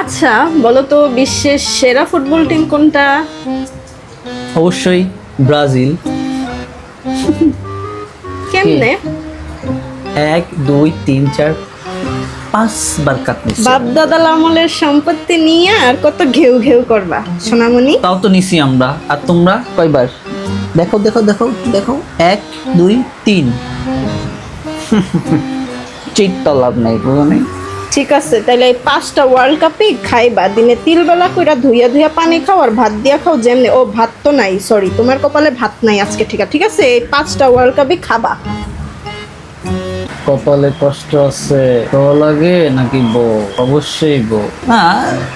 আচ্ছা বলো তো বিশ্বের সেরা ফুটবল টিম কোনটা? অবশ্যই ব্রাজিল। কেমনে? 1 2 3 4 5 বার কাপ নিচ্ছে। বাপ দাদাল আমলের সম্পত্তি নিয়ে আর কত ঘেউ ঘেউ করবা সোনামণি? তাও তো নিছি আমরা। আর তোমরা কয়বার? দেখো দেখো দেখো দেখো 1 2 3। চিট তো লাভ নাই, বুঝো নাই? ঠিক আছে, তাহলে এই 5টা ওয়ার্ল্ড কাপই খাইবা। দিনে 3 বেলা কইরা ধুইয়া ধুইয়া পানি খাও আর ভাত দিয়া খাও যেমনি। ও ভাত তো নাই, সরি, তোমার কপালে ভাত নাই আজকে। ঠিক আছে, এই 5টা ওয়ার্ল্ড কাপই খাবা। কপালে কষ্ট আছে তো লাগে নাকি বউ? অবশ্যই বউ। না,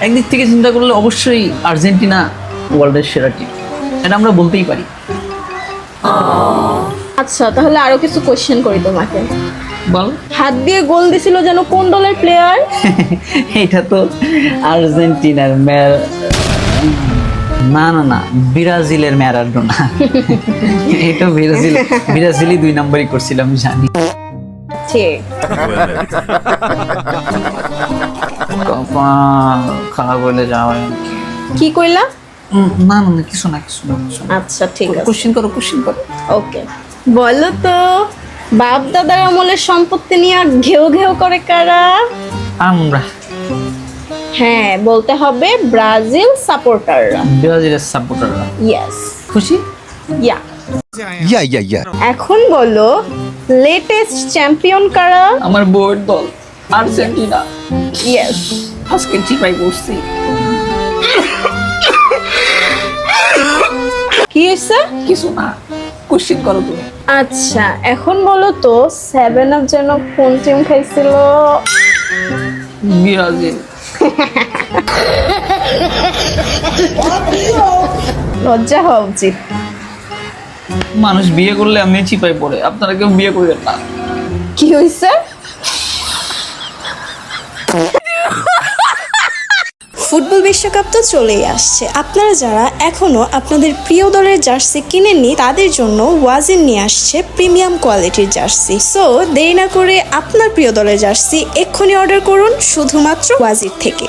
একদিক থেকে চিন্তা করলে অবশ্যই আর্জেন্টিনা ওয়ার্ল্ডের সেরা টিম, এটা আমরা বলতেই পারি। আচ্ছা তাহলে আরো কিছু কোশ্চেন করি তোমাকে। বল। হাত দিয়ে গোল দিছিল যেন কোন দলের প্লেয়ার? এটা তো আর্জেন্টিনার না না না, ব্রাজিলের ম্যারাডোনা। এটা ব্রাজিলই 2 নম্বরই করছিলাম, জানি। ঠিক। কপাল খারাপ বলে যাওয়া। কি কইলা? না না না, কিছু না কিছু না কিছু না। আচ্ছা ঠিক আছে, কোশ্চেন করো কোশ্চেন করো। ওকে। বলো তো বাপ দাদার আমলের সম্পত্তি নিয়ে ঘেউ ঘেউ করে কারা? আমরা হ্যাঁ, বলতে হবে ব্রাজিল সাপোর্টাররা। ব্রাজিলের সাপোর্টাররা। ইয়েস। খুশি? ইয়া। Yeah. এখন বলো লেটেস্ট চ্যাম্পিয়ন কারা? আমার বোর্ড দল আর্জেন্টিনা। ইয়েস। আজকে চিপাই করছি। কি হয়েছে? কিছু না, কোশ্চেন করো তুমি। আচ্ছা এখন বলো তো 7 আপ যেন কোন টিম খাইছিল? ব্রাজিল। লজ্জা হওয়া উচিত। মানুষ বিয়ে করলে আমি চিপাই পড়ে, আপনারা কেউ বিয়ে করবেন না। কি হয়েছে? ফুটবল বিশ্বকাপ তো চলেই আসছে। আপনারা যারা এখনো আপনাদের প্রিয় দলের জার্সি কিনেননি তাদের জন্য ওয়াজির নিয়ে আসছে প্রিমিয়াম কোয়ালিটির জার্সি। সো দেরি না করে আপনার প্রিয় দলের জার্সি এক্ষুনি অর্ডার করুন শুধুমাত্র ওয়াজির থেকে।